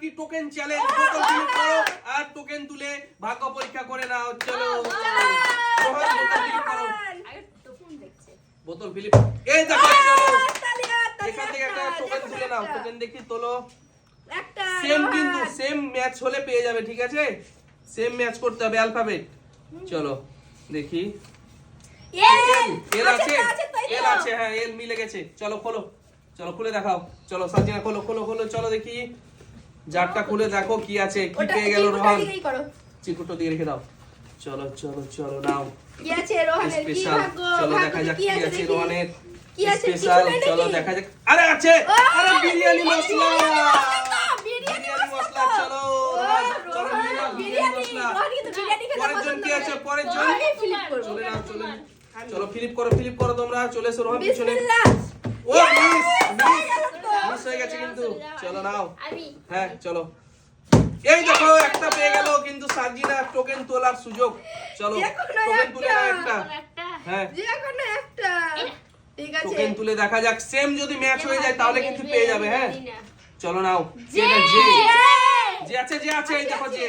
Lucky token challenge, বোতল Philip করো আর token তুলে ভাগ্য পরীক্ষা করে নাও। চলো রোহান বোতল ফিলিপ করো, বোতল ফিলিপ, এই দেখো চলো এখান থেকে একটা টোকেন তুলে নাও। টোকেন দেখি তোলো, সেম কিন্তু সেম ম্যাচ হলে পেয়ে যাবে, ঠিক আছে? সেম ম্যাচ করতে হবে অ্যালফাবেট। চলো দেখি, এল আছে, এল আছে, হ্যাঁ এল মিলে গেছে। চলো খোলো, চলো খুলে দেখাও। চলো সাজিনা খোলো খোলো খোলো, চলো দেখি জারটা খুলে দেখো কি আছে, কি পেয়ে গেল রোহান। চিকুটো দিয়ে রেখে দাও। চলো চলো চলো নাও, কি আছে রোহানের, কি স্পেশাল। ভাগ্য, চলো ভাগ্য দেখা যাক কি কি আছে আছে দেখি। রোহানের কি আছে, স্পেশাল। কিছু নেই চলো নাকি? দেখা যাক, আরে আছে, আরে বিরিয়ানি মশলা, বিরিয়ানি বিরিয়ানি মশলা। চলো রোহান, চলো নিয়ে নাও বিরিয়ানি মশলা। পরের জন কি আছে, পরের জন চলে নাও, চলে চলো ফিলিপ করো, ফিলিপ করো তোমরা। চলে এসো রোহান পিছনে। ও মিস মিস হয়ে গেছে কিন্তু। চলো নাও, হ্যাঁ চলো। এই দেখো একটা পেয়ে গেল কিন্তু সার্জিনা, টোকেন তোলার সুযোগ। চলো টোকেন তুলে নাও একটা, হ্যাঁ যে কোনো একটা, ঠিক আছে টোকেন তুলে দেখা যাক। সেম যদি ম্যাচ হয়ে যায় তাহলে কিন্তু পেয়ে যাবে, হ্যাঁ চলো নাও। যেটা যে যে আছে, যে আছে, এই দেখো যে,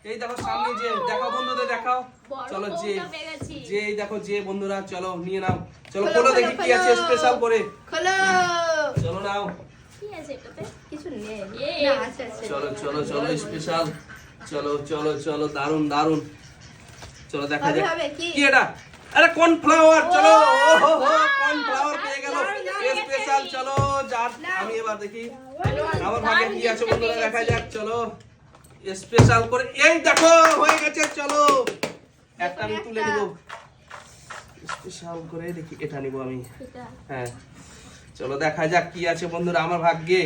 এই দেখো সামনে যে, দেখাও বন্ধুদের দেখাও। চলো যে যে, এই দেখো যে বন্ধুরা, চলো নিয়ে নাও। চলো খোলো দেখি কি আছে স্পেশাল করে। খোলো, চলো নাও, কিছু নেই না, আছে আছে। চলো চলো চলো স্পেশাল। চলো চলো চলো, দারুন দারুন। চলো দেখা হবে, যাক হবে, কি? কি এটা। আরে কর্নফ্লাওয়ার। চলো ওহো কর্নফ্লাওয়ার পেয়ে গেল স্পেশাল। চলো যার আমি এবার দেখি আমার ভাগে কি আছে বন্ধুরা, দেখা যাক। চলো স্পেশাল করে, এই দেখো হয়ে গেছে। চলো একটা আমি তুলে নিব স্পেশাল করে, দেখি এটা নিব আমি, হ্যাঁ চলো দেখা যাক কি আছে বন্ধুরা আমার ভাগ্যে।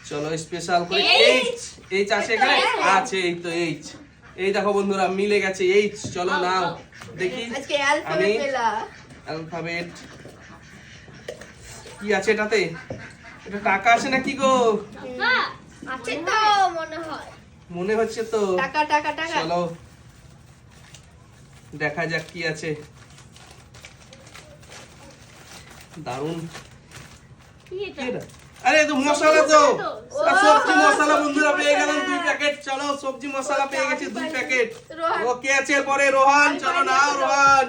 চলো স্পেশাল করে, এইচ, এইচ আছে এখানে, আছে এই তো এইচ। এই দেখো বন্ধুরা মিলে গেছে এইচ। চলো নাও দেখি আজকে আমি অ্যালফাবেট মেলা। অ্যালফাবেট কি আছে এটাতে। এটা টাকা আছে নাকি গো? আছে তো মনে হয়, মনে হচ্ছে তো। টাকা টাকা টাকা। চলো দেখা যাক কি আছে। দারুন, কি এটা? আরে তো মশলা তো, সবজি মশলা বন্ধুরা পেয়ে গেলাম 2 প্যাকেট। চলো সবজি মশলা পেয়ে গেছি 2 প্যাকেট। ওকে আছে পরে রোহান, চলো নাও রোহান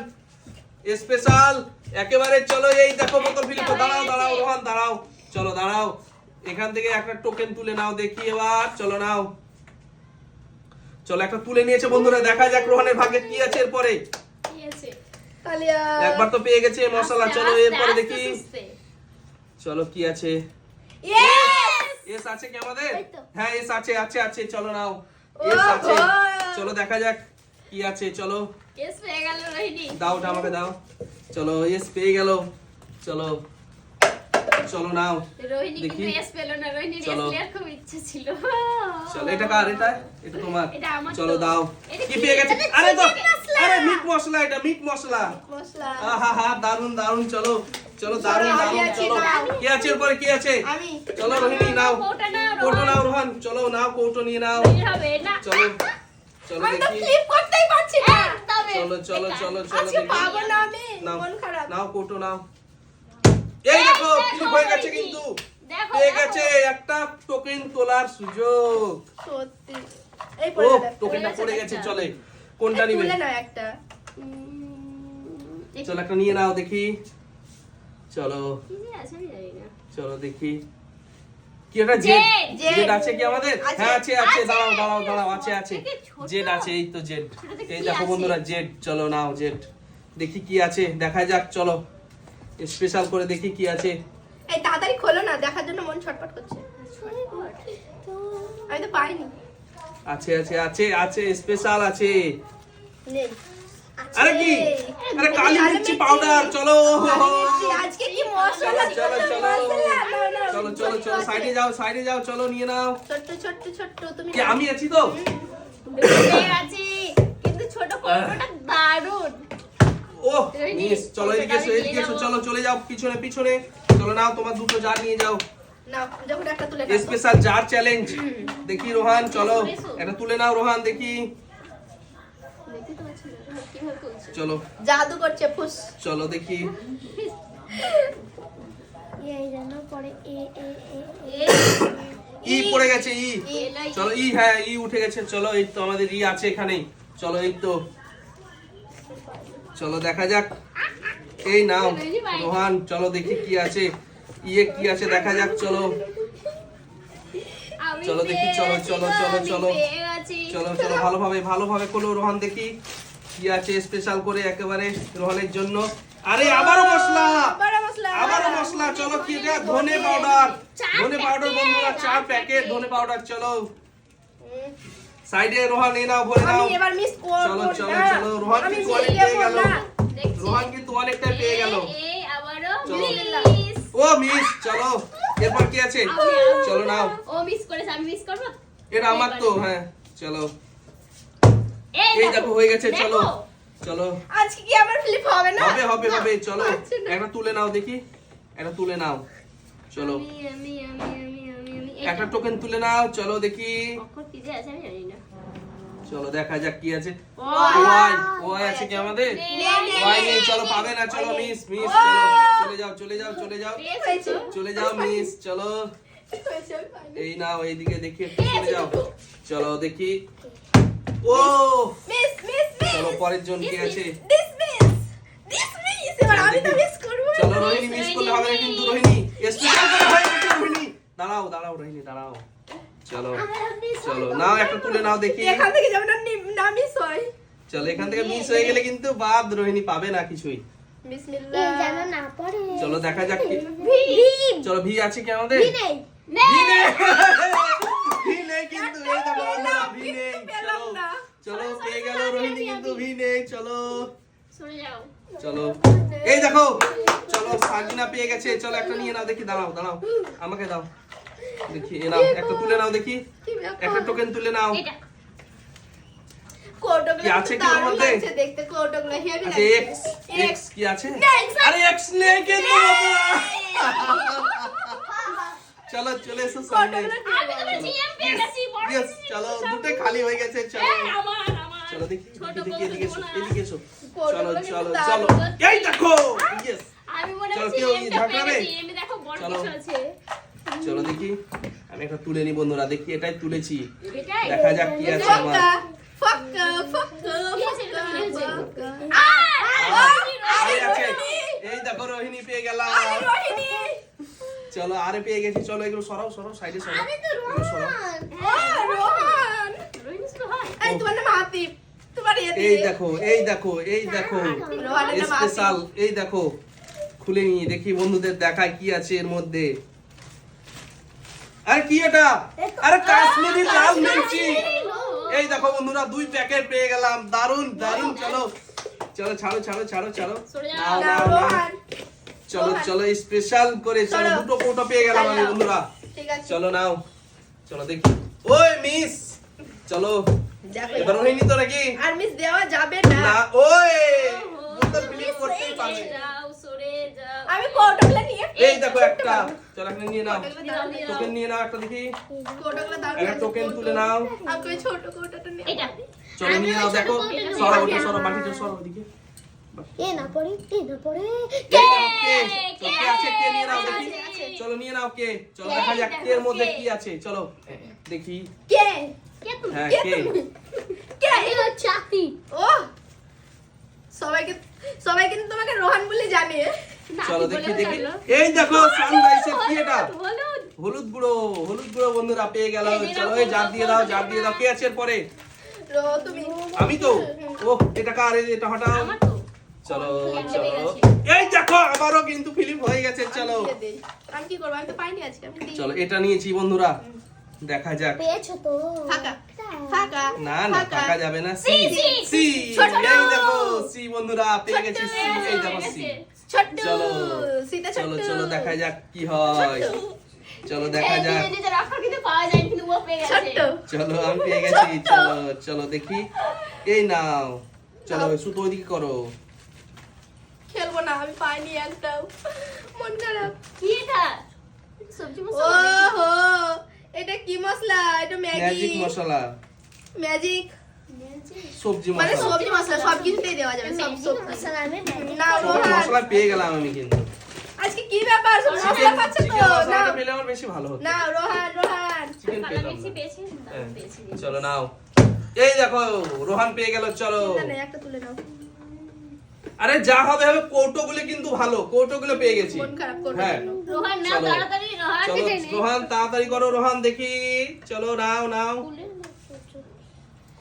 স্পেশাল একেবারে। চলো এই দেখো বোতল ফিলিপ, দাঁড়াও দাঁড়াও রোহান দাঁড়াও, চলো দাঁড়াও। এখান থেকে একটা টোকেন তুলে নাও দেখি এবার। চলো নাও, চলো একটা তুলে নিয়েছে বন্ধুরা, দেখা যাক রোহানের ভাগ্যে কি আছে এরপরে। তালিয়া একবার তো পেয়ে গেছে মশলা। চলো এরপরে দেখি, চলো কি আছে। এস আছে কি আমাদের? হ্যাঁ এস আছে, আছে আছে। চলো নাও এস আছে। চলো দেখা যাক কি আছে। চলো এস পেয়ে গেল রোহিণী, দাও ওটা আমাকে দাও। চলো এস পেয়ে গেল। চলো চলো নাও রোহিণী দেখি। কিন্তু এস পেল না, রোহিণীর এস চলো। নেওয়ার খুব ইচ্ছে ছিল। চলো এটা কার? এটা এটা তোমার। এটা আমার চলো তো। দাও এটা কি কি? পেয়ে গেছে? এটা আরে তো chicken মশলা। আরে মিট মশলা, এটা মিট মশলা। মশলা। আহা হা দারুন দারুন। চলো চলো দারুন আমি দারুন। আছি, চলো নাও। কি আছে এরপরে, কি আছে? আমি চলো রোহিণী নাও কৌটা নাও, কৌটো রোহান। নাও রোহান। চলো নাও কৌটো নিয়ে নাও। রোহিণীর হবে না। চলো চলো আমি তো দেখি। ফ্লিপ করতেই পারছি না। তবে চলো চলো চলো চলো আজকে দেখি। পাবো না আমি, নাও মন খারাপ। নাও কৌটো নাও। এই দেখো ফ্লিপ হয়ে গেছে কিন্তু, দেখো পেয়ে দেখো। গেছে একটা টোকেন তোলার সুযোগ। সত্যি এই ও পড়ে গেল। টোকেনটা গেছে পড়ে গেছে। একটা। চলে কোনটা নিবে? তুলে নাও একটা। চলো একটা নিয়ে নাও দেখি। চলো কি যে আছে আমি জানি না। চলো দেখি কি এটা জেড। জেড। জেড আছে কি আমাদের? আছে। হ্যাঁ আছে আছে। আছে। দাঁড়াও দাঁড়াও দাঁড়াও, আছে আছে। এটা কি ছোট? জেড আছে, এই তো জেড। ছোটতে এই কি দেখো আছে? বন্ধুরা জেড। চলো নাও জেড দেখি কি আছে, দেখা যাক। চলো স্পেশাল করে দেখি কি আছে। এই তাড়াতাড়ি খোলো না, দেখার জন্য মন ছটফট করছে। আমি তো পাইনি। আছে আছে আছে আছে স্পেশাল আছে। নেই। আরে কি? আরে কালি মির্চি পাউডার। চলো আজকে কি মশলা? চলো চলো মশলা, নাও, নাও। চলো চলো চলো সাইডে যাও সাইডে যাও। চলো নিয়ে নাও। ছোট্ট ছোট্ট ছোট্ট তুমি কি আমি আছি তো? পেয়ে গেছি, কিন্তু ছোট কৌটোটা দারুণ। ও মিস। চলো এদিকে এসো এদিকে এসো। চলো চলে যাও পিছনে পিছনে। চলো নাও তোমার দুটো জার নিয়ে যাও। নাও, যখন একটা তুলে নাও। স্পেশাল জার চ্যালেঞ্জ দেখি রোহান। চলো এটা তুলে নাও রোহান দেখি। দেখতে তো পাচ্ছি না, কিভাবে তুলছে? চলো জাদু করছে ফুস। চলো দেখি। এই যেন পরে এ এ এ এ ই পড়ে গেছে ই। এলাই। চলো ই, হ্যাঁ ই উঠে গেছে। চলো এই তো আমাদের ই আছে এখানে। চলো এই তো, চলো দেখা যাক। এই নাও রোহান, চলো দেখি কি আছে, ইয়ে কি আছে দেখা যাক। চলো আমি চলো দেখি, চলো চলো চলো চলো পেয়ে গেছি। চলো চলো ভালোভাবে ভালোভাবে করো রোহান, দেখি কি আছে স্পেশাল করে একেবারে রোহানের জন্য। আরে আবারও মশলা, আবারও মশলা। চলো কি এটা, ধনে পাউডার, ধনে পাউডার বন্ধুরা 4 প্যাকেট ধনে পাউডার। চলো সাইডে রোহান এই নাও ভরে নাও। আমি এবার মিস করব চলো চলো না। চলো, রোহান আমি কিন্তু মিস অনেক পেয়ে গেল, করব না। দেখছি। রোহান কিন্তু অনেকটা পেয়ে গেল। এই আবারও চলো। মিস। ও মিস, চলো এরপর কি আছে, চলো নাও। ও মিস করেছে, আমি মিস করব। এটা আমার তো, হ্যাঁ চলো এই দেখো হয়ে গেছে। চলো চলো, আজকে কি আমার ফ্লিপ হবে না? হবে হবে হবে। চলো আচ্ছা না। একটা তুলে নাও দেখি, একটা তুলে নাও। চলো আমি একটা টোকেন তুলে নাও। চলো দেখি, কখন কি যে আছে আমি জানি না। চলো দেখা যাক কি আছে। ওয়াই। ওয়াই, ওয়াই আছে কি আমাদের? নেই, ওয়াই নেই, চলো পাবে না। চলো মিস মিস, চলো চলে যাও চলে যাও চলে যাও পেয়েছি তো। চলে যাও মিস। চলো এই নাও, এইদিকে দেখি একটু চলে যাও। চলো দেখি, ও মিস মিস মিস। চলো পরের জন কি আছে। দিস মিস এবার আমি তো মিস করব। চলো রোহিণী, মিস করলে হবে না কিন্তু। রোহিণী স্পেশাল করে হয়ে গেছে। রোহিণী দাঁড়াও দাঁড়াও, রোহিণী দাঁড়াও। চলো চলো নাও, একটা তুলে নাও দেখি। এখান থেকে যেমন না মিস হয়। চলো এখান থেকে মিস হয়ে গেলে কিন্তু বাদ, রোহিণী পাবে না কিছুই। বিসমিল্লাহ। যেন না পড়ে। চলো দেখা যাক কি। ভীম। চলো ভি আছে কি আমাদের? ভি নেই। ভি নেই। নেই। ভি নেই কিন্তু, এই দেখো বন্ধুরা, ভি নেই। পেলাম চলো না। চলো পেয়ে গেল রোহিণী, কিন্তু ভি নেই। চলো সরে যাও। চলো এই দেখো, চলো সাজিনা পেয়ে গেছে। চলো একটা নিয়ে নাও দেখি, দাঁড়াও দাঁড়াও, আমাকে দাও দেখি। এ নাও একটা তুলে নাও দেখি, কি ব্যাপার? একটা টোকেন তুলে নাও। এটা। কোটগুলো কি আছে কি ওর দারুণ মধ্যে? লাগছে দেখতে, কোটগুলো হেভি আচ্ছা লাগছে। এক্স, এক্স কি আছে? X আরে এক্স নেই কিন্তু চলো চলে এসো সামনে। কোটগুলো আমি তো বলছি আমি পেয়ে গেছি। বড় Yes, জিনিস চলো সব। দুটোই খালি হয়ে গেছে। চলো এই, আমার। চলো দেখি ছোট দেখি, বউ এদিকে এসো দেবো না। এদিকে এসো। চলো কোটগুলো চলো কিন্তু চলো, দারুণ। এই দেখো। Yes, আমি মনে চলো, হচ্ছে কেউ এমটা ঝাঁকড়াবে? পেয়ে গেছি। এমনি দেখো বড় চলো। কিছু আছে। চলো দেখি, আমি একটা তুলে নি বন্ধুরা, দেখি এটাই তুলেছি। এটাই। দেখা যাক কি আছে আমার। ফাক্কা ফাক্কা কি আছে এটা? কি আছে? ফাক্কা। আরে আছে, এই দেখো রোহিণী পেয়ে গেলাম। রোহিণী। চলো আরে পেয়ে গেছি। চলো এগুলো সরাও সরাও, সাইডে সরাও। আমি তো এগুলো সরাও। রোহান। ও রোহান। রোহিণী তো হয়। এই তোমার নাম আতিফ। তোমার ইয়ে এই দেখো এই দেখো এই দেখো রোহানের নাম স্পেশাল। আতিফ। এই দেখো খুলে নিয়ে দেখি বন্ধুদের দেখায় কি আছে এর মধ্যে। আরে কি এটা? আরে কাশ্মীরি লাল মির্চি। এই দেখো বন্ধুরা 2 প্যাকেট পেয়ে গেলাম। দারুন দারুন। চলো চলো ছাড়ো ছাড়ো ছাড়ো ছাড়ো। সরে যাও। নাও না, নাও নাও। রোহান। চলো চলো স্পেশাল করে চলো, চলো। 2টো কৌটো পেয়ে গেলাম আমি বন্ধুরা। ঠিক আছে। চলো নাও, চলো দেখি। ওই মিস, চলো দেখো। এবার রোহিণী তো নাকি আর মিস দেওয়া যাবে না। না। ওই বোতল ফিলিপ করতেই সরে পারবে। যাও, সরে যাও। আমি কোটগুলো নিয়ে এই দেখো একটা, চলো একটা নিয়ে নাও। কোটগুলো দারুণ লাগছে। টোকেন নিয়ে নাও একটা দেখি, কোটগুলো দারুণ একটা লাগছে। টোকেন কোটো। তুলে নাও। আমাকে ওই ছোট কোটটা নিয়ে। এটা। চলো নিয়ে নাও। দেখো সরো ওটা, সরো বাটিটা সরো ওদিকে। এ না পড়ে, এ না পড়ে। কে কে আছে? কে নিয়ে নাও দেখি। চলো নিয়ে নাও কে। চলো দেখা যাক কে এর মধ্যে কি আছে। চলো দেখি। কে? কে তুমি? হ্যাঁ কে কে? তুমি? কে? এই হচ্ছে আতি। ও সবাই কিন্তু তোমাকে রোহান বলে জানে। চলো দেখি দেখি। এই দেখো সানরাইজের কি এটা? হলুদ। হলুদ গুঁড়ো, হলুদ গুঁড়ো বন্ধুরা পেয়ে গেল। চলো এই জার দিয়ে দাও, জার দিয়ে দাও। কে আছে এর পরে? তুমি আমি তো। ও এটা কার? এটা হটাও। আমার তো। চলো একটা চলো পেয়ে গেছি। এই দেখো আবারও কিন্তু ফিলিপ হয়ে গেছে। চলো দিয়ে দেই। আমি কি করব? আমি তো পাইনি আজকে। আমি দিই। চলো এটা নিয়েছি বন্ধুরা, দেখা যাক। পেয়েছো তো। ফাঁকা ফাঁকা না না টাকা যাবে না। সি সি, সি ছোট। এই দেখো সি বন্ধুরা পেয়ে গেছি। সি এই দেখো সি। ছোট্ট চলো সীতা চলো ছোট্ট। চলো দেখা যাক কি হয়। চলো দেখা যাক। নিজের অক্ষর কিন্তু পাওয়া যায় কিন্তু ও পেয়ে গেছে। ছোট্ট। চলো আমি পেয়ে গেছি। ছোট্ট। চলো চলো দেখি। এই নাও। চলো সুতো ওইদিকে করো। খেলবো না, আমি পাইনি একটাও। মন খারাপ। কি এটা? সবজি ও মশলা। হো, এটা কি মশলা? এটা ম্যাগি। ম্যাজিক মশলা, ম্যাজিক সবজি মানে মশলা। সবজি মশলা সব কিছুতেই দেওয়া যাবে। সব সব মশলা আমি না সব রোহান, মশলা পেয়ে গেলাম আমি কিন্তু। আজকে কি ব্যাপার? সব মশলা খাচ্ছে তো। চিকেন মশলাটা না পেলেও আমার বেশি ভালো হতো। না রোহান চিকেন কালা পেলাম মির্চি না। পেয়েছি না হ্যাঁ, পেয়েছি চলো নাও। এই দেখো রোহান পেয়ে গেল, চলো। চিন্তা নেই, একটা তুলে নাও। আরে যা হবে হবে, কৌটোগুলো কিন্তু ভালো, কৌটোগুলো পেয়ে গেছি। মন খারাপ করবে হ্যাঁ। না। রোহান না চলো। তাড়াতাড়ি রোহান চলো দেখে নে রোহান তাড়াতাড়ি করো, রোহান দেখি। চলো নাও নাও,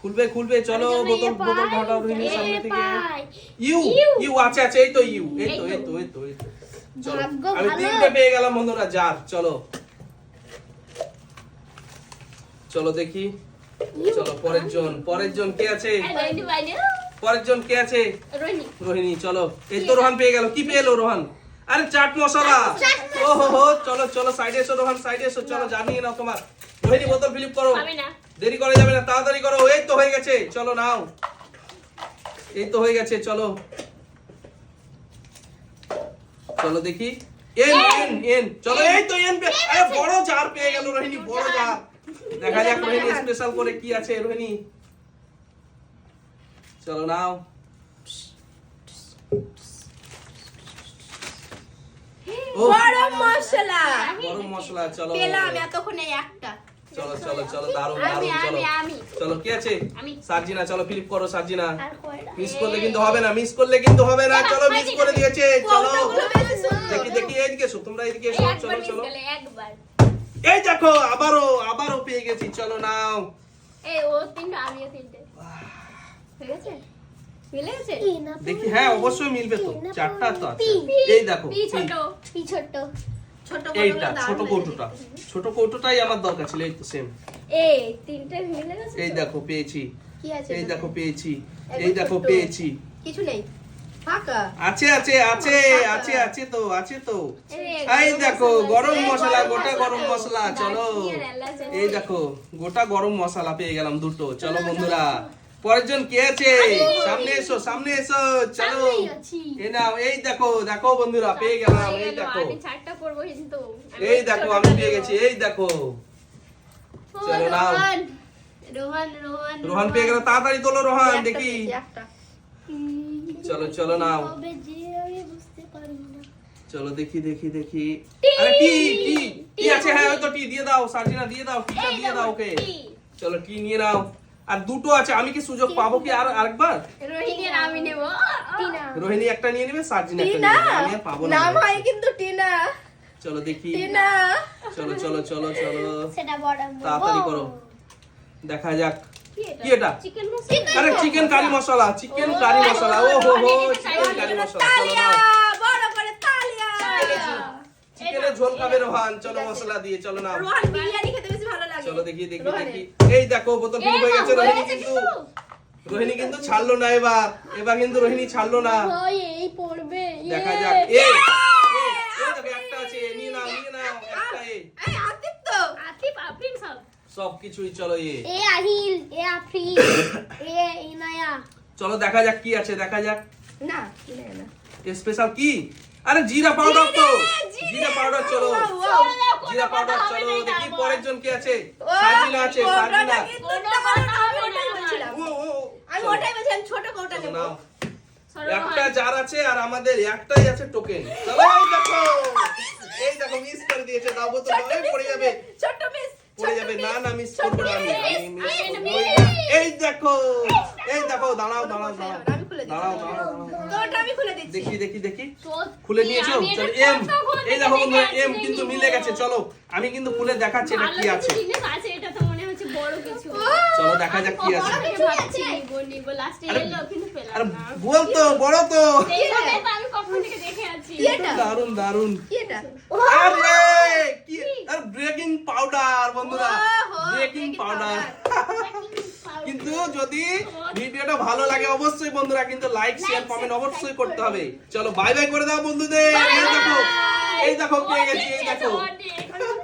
খুলবে খুলবে, চলো বোতল বোতল ঢাটাও রোহিণীর সামনে থেকে। ইউ ইউ আছে আছে, এই তো ইউ, এই তো এই তো এই তো এই তো। চলো ভাগ্য আমি ভালো। 3টে পেয়ে গেলাম বন্ধুরা, যার। চলো চলো দেখি, চলো পরের জন কে আছে? রোহিণী বাইরে পরের জন কে আছে? রোহিণী রোহিণী। চলো, এই তো রোহান পেয়ে গেল। কি পেলো রোহান? আরে চাট মশলা। ওহো হো, চলো চলো সাইডে এসো রোহান, সাইডে এসো। চলো জানিয়ে নাও তোমার। রোহিণী বোতল ফিলিপ করো, আমি না দেরি করা যাবে না, তাড়াতাড়ি করো। এই তো হয়ে গেছে, চলো নাও। এই তো হয়ে গেছে, চলো চলো দেখি। এন এন এন, চলো এই তো এন। আরে বড় জার পেয়ে গেল রোহিণী, বড় জার। দেখা যাক রোহিণী স্পেশাল করে কি আছে রোহিণী। চলো নাও। ও গরম মশলা গরম মশলা, চলো পেলাম এতক্ষণে একটা। চলো চলো চলো, দারুন আমি দারুন। চলো আমি চলো, কি আছে? আমি। সার্জিনা, চলো ফিলিপ করো সার্জিনা। আর কয়টা মিস করলে কিন্তু হবে না, মিস করলে কিন্তু হবে না। চলো মিস করে দিয়েছে, চলো কৌটোগুলো বেশি সুন্দর। দেখি দেখি, এইদিকে এসো তোমরা, এইদিকে এসো। একবার চলো মিস চলো, গেলে একবার এই দেখো আবারও পেয়ে গেছি। চলো নাও। এই ও তিনটা আমিও তিনটে হয়ে গেছে মিলে গেছে দেখি, হ্যাঁ অবশ্যই মিলবে তো, চারটা তো আছে। এই দেখো পি ছোট পি ছোট ছোট এইটা কৌটোগুলো ছোট দারুণ কৌটোটা, লাগে। ছোট কৌটোটাই আমার দরকার ছিল। এই তো সেম, এই তিনটে মিলে গেছে এই দেখো পেয়েছি। কি আছে এই এটাতে? দেখো পেয়েছি, একদম এই দেখো ছোট্ট। পেয়েছি। কিছু নেই, ফাঁকা। আছে আছে আছে আছে আছে তো, আছে তো। এই এই দেখো গরম এই মশলা, গরম গোটা মশলা গরম তো। মশলা। চলো দারচিনি আর এলাচ আছে। এই দেখো গোটা গরম মশলা পেয়ে গেলাম দুটো। চলো বন্ধুরা, পরের জন কে আছে? সামনে এসো সামনে এসো, চলো সামনেই আছি। এই নাও। এই দেখো দেখো বন্ধুরা, পেয়ে গেলাম। হয়ে এই গেল, দেখো, আমি চারটা করব কিন্তু এই দেখো আমি পেয়ে গেছি। এই দেখো, চলো নাও। রোহান রোহান রোহান রোহান পেয়ে গেল, তাড়াতাড়ি তোলো রোহান একটা দেখি। পেয়েছি, একটা। চলো চলো নাও, তবে যে আমি বুঝতে পারি না চলো দেখি দেখি দেখি। টি, আরে টি টি টি টি আছে, হ্যাঁ ওই তো টি দিয়ে দাও সার্জিনা, দিয়ে দাও টিটা দিয়ে দাও ওকে। টি। চলো টি নিয়ে নাও। আর দুটো আছে, আমি কি সুযোগ পাবো কি আর আরেকবার? রোহিণী আর আমি নেব টিনা রোহিণী একটা নিয়ে নেবে, সার্জিনা একটা টিনা, নিয়ে নেবে, আমি আর পাবো না। নাম হয় কিন্তু টিনা। চলো দেখি, টিনা। চলো চলো চলো চলো, সেটা বড় তাড়াতাড়ি করো, দেখা যাক কি এটা। চিকেন মশলা আরে চিকেন কারি মশলা, চিকেন কারি মশলা। ও হো হো, চিকেন কারি মশলা। চলো তালিয়া, নাও, বড় করে তালিয়া। চিকেনের ঝোল খাবে রোহান, চলো মশলা দিয়ে। চলো নাও, রোহান বিরিয়ানি খেতে বেশি ভালো লাগে। চলো দেখি দেখি রোহানের। দেখি। এই দেখো বোতল ফিল হয়ে গেছে। রোহিণী কিন্তু, রোহিণী কিন্তু ছাড়লো না এবার, এবার কিন্তু রোহিণী ছাড়লো না। ওই এই পড়বে দেখা যাক। এই দেখো একটা আছে, নিয়ে নাও নিয়ে নাও একটা। এই আতিফ তো। আতিফ আফরিন সব সব কিছুই চলো এ আহিল এ আফরিন এ ইনায়া চলো দেখা যাক কি আছে, দেখা যাক না, টিনা না। স্পেশাল কি। আরে জিরা পাউডার তো, জিরা পাউডার। চলো জিরা পাউডার, চলো দেখি পরের জন কি আছে। সার্জিনা আছে, সার্জিনা। ও ও আমি ওটাই বলছিলাম, ছোট কৌটা চলো নেব। নাও। একটা জার আছে আর আমাদের একটাই আছে টোকেন। চলো এই দেখো মিস করে দিয়েছে। দাও বোতল, এই পড়ে যাবে ছোট মিস পড়ে যাবে। না না মিস করবো না আমি, আমি miss আমি করবো miss। না। এই দেখো এই দেখো, দাঁড়াও দাঁড়াও দাঁড়াও আমি খুলে দিচ্ছি। দাঁড়াও দাঁড়াও দাঁড়াও। তোটা আমি খুলে দিচ্ছি। দেখি দেখি দেখি, খুলে নিয়েছো? চলো এম, এই দেখো বন্ধুরা এম কিন্তু মিলে গেছে। চলো আমি কিন্তু খুলে দেখাচ্ছি এটা কি আছে। জিনিস আছে, এটা তো মনে হচ্ছে বড় কিছু চলো দেখা যাক কি আছে। ভাবছি নিব লাস্টে এলো কিন্তু পেলাম আরে না বল তো, বড় তো। এইভাবে তো আমি কখন থেকে দেখে আছি কি এটা? দারুন দারুন। কি এটা? আরে কি, আর ব্রেকিং পাউডার বন্ধুরা, ওহো, ব্রেকিং baking পাউডার। powder। কিন্তু যদি ভিডিওটা ভালো লাগে অবশ্যই বন্ধুরা কিন্তু লাইক শেয়ার কমেন্ট অবশ্যই করতে হবে। চলো বাই বাই করে দাও বন্ধুদের। এই দেখো, এই দেখো পেয়ে গেছি, এই দেখো। অনেক